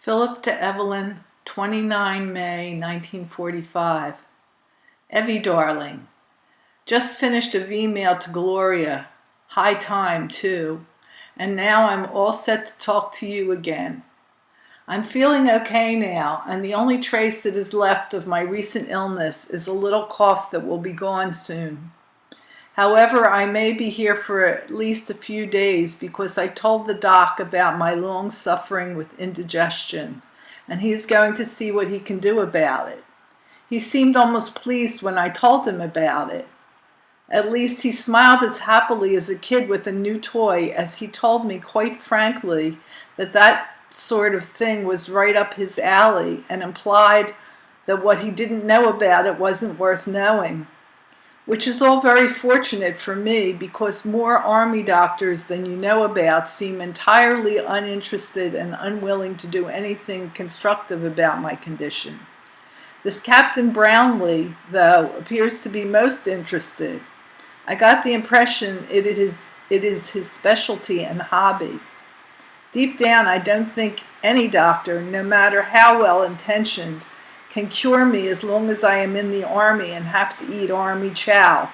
Philip to Evelyn, 29 May 1945. Evie darling, just finished a V-mail to Gloria, high time too, and now I'm all set to talk to you again. I'm feeling okay now, and the only trace that is left of my recent illness is a little cough that will be gone soon. However, I may be here for at least a few days because I told the doc about my long suffering with indigestion, and he is going to see what he can do about it. He seemed almost pleased when I told him about it. At least he smiled as happily as a kid with a new toy, as he told me quite frankly that sort of thing was right up his alley, and implied that what he didn't know about it wasn't worth knowing. Which is all very fortunate for me, because more army doctors than you know about seem entirely uninterested and unwilling to do anything constructive about my condition. This Captain Brownlee, though, appears to be most interested. I got the impression it is his specialty and hobby. Deep down, I don't think any doctor, no matter how well-intentioned, can cure me as long as I am in the Army and have to eat Army chow.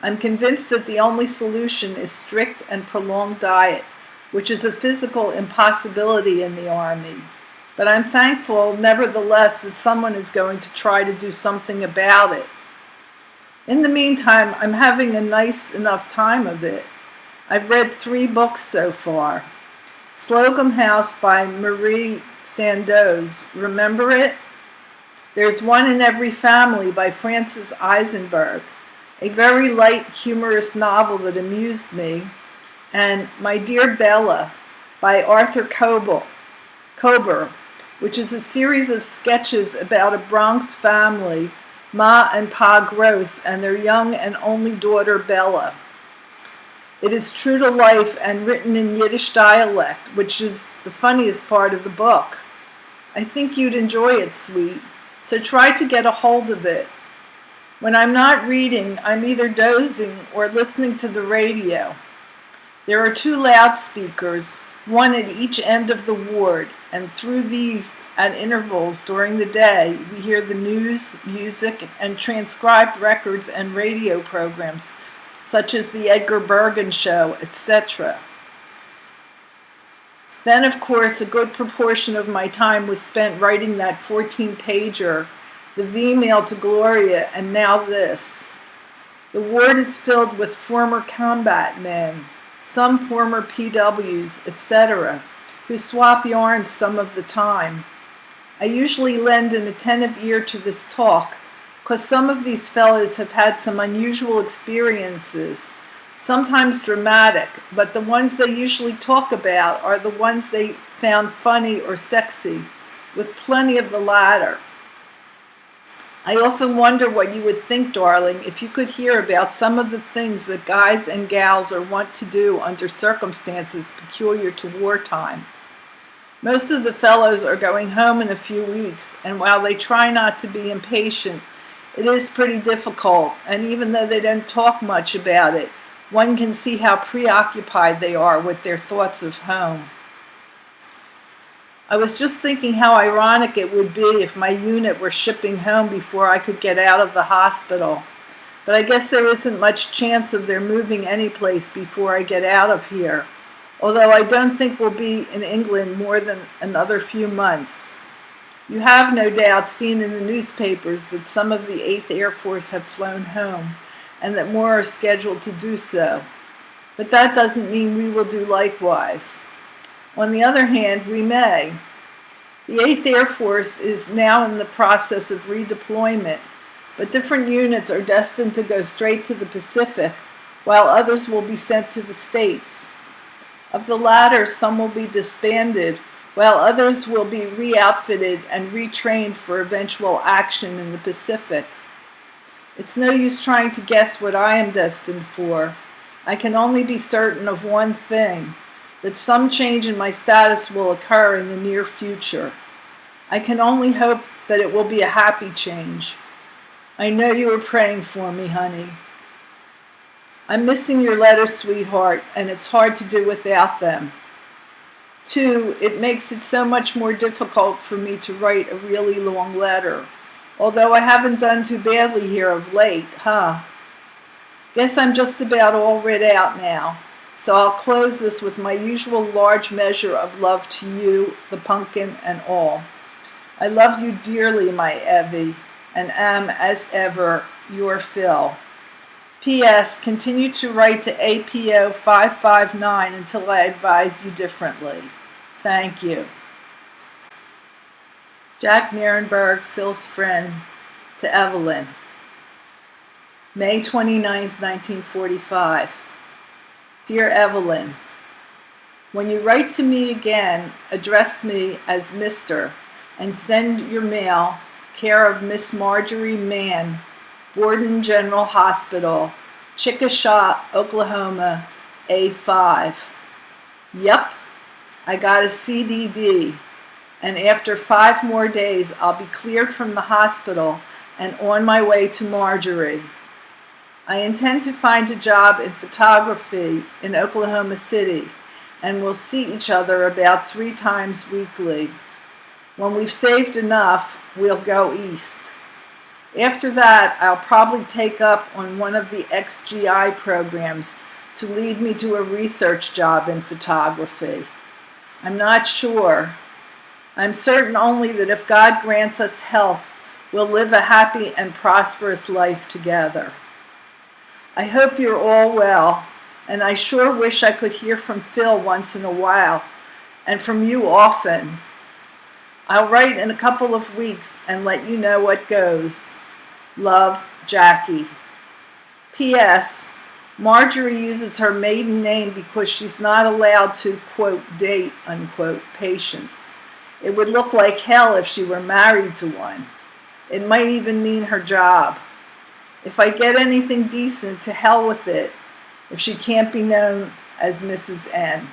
I'm convinced that the only solution is strict and prolonged diet, which is a physical impossibility in the Army. But I'm thankful, nevertheless, that someone is going to try to do something about it. In the meantime, I'm having a nice enough time of it. I've read 3 books so far. Slocum House by Marie Sandoz. Remember it? There's One in Every Family by Frances Eisenberg, a very light, humorous novel that amused me, and My Dear Bella by Arthur Kober, which is a series of sketches about a Bronx family, Ma and Pa Gross, and their young and only daughter Bella. It is true to life and written in Yiddish dialect, which is the funniest part of the book. I think you'd enjoy it, sweet. So try to get a hold of it. When I'm not reading, I'm either dozing or listening to the radio. There are 2 loudspeakers, one at each end of the ward, and through these, at intervals during the day, we hear the news, music, and transcribed records and radio programs, such as the Edgar Bergen Show, etc. Then, of course, a good proportion of my time was spent writing that 14-pager, the V-mail to Gloria, and now this. The ward is filled with former combat men, some former PWs, etc., who swap yarns some of the time. I usually lend an attentive ear to this talk, because some of these fellows have had some unusual experiences, sometimes dramatic, but the ones they usually talk about are the ones they found funny or sexy, with plenty of the latter. I often wonder what you would think, darling, if you could hear about some of the things that guys and gals are wont to do under circumstances peculiar to wartime. Most of the fellows are going home in a few weeks, and while they try not to be impatient, it is pretty difficult, and even though they don't talk much about it, one can see how preoccupied they are with their thoughts of home. I was just thinking how ironic it would be if my unit were shipping home before I could get out of the hospital. But I guess there isn't much chance of their moving any place before I get out of here, although I don't think we'll be in England more than another few months. You have no doubt seen in the newspapers that some of the 8th Air Force have flown home, and that more are scheduled to do so. But that doesn't mean we will do likewise. On the other hand, we may. The 8th Air Force is now in the process of redeployment, but different units are destined to go straight to the Pacific, while others will be sent to the States. Of the latter, some will be disbanded, while others will be re-outfitted and retrained for eventual action in the Pacific. It's no use trying to guess what I am destined for. I can only be certain of one thing, that some change in my status will occur in the near future. I can only hope that it will be a happy change. I know you are praying for me, honey. I'm missing your letters, sweetheart, and it's hard to do without them. 2, it makes it so much more difficult for me to write a really long letter. Although I haven't done too badly here of late, huh? Guess I'm just about all read out now, so I'll close this with my usual large measure of love to you, the pumpkin, and all. I love you dearly, my Evie, and am, as ever, your Phil. P.S. Continue to write to APO 559 until I advise you differently. Thank you. Jack Nierenberg, Phil's friend, to Evelyn. May 29, 1945. Dear Evelyn, when you write to me again, address me as Mr. and send your mail, care of Miss Marjorie Mann, Borden General Hospital, Chickasha, Oklahoma, A5. Yup, I got a CDD, and after 5 more days I'll be cleared from the hospital and on my way to Marjorie. I intend to find a job in photography in Oklahoma City, and we'll see each other about 3 times weekly. When we've saved enough, we'll go east. After that, I'll probably take up on one of the XGI programs to lead me to a research job in photography. I'm not sure. I'm certain only that if God grants us health, we'll live a happy and prosperous life together. I hope you're all well, and I sure wish I could hear from Phil once in a while, and from you often. I'll write in a couple of weeks and let you know what goes. Love, Jackie. P.S. Marjorie uses her maiden name because she's not allowed to, quote, date, unquote, patients. It would look like hell if she were married to one. It might even mean her job. If I get anything decent, to hell with it, if she can't be known as Mrs. N.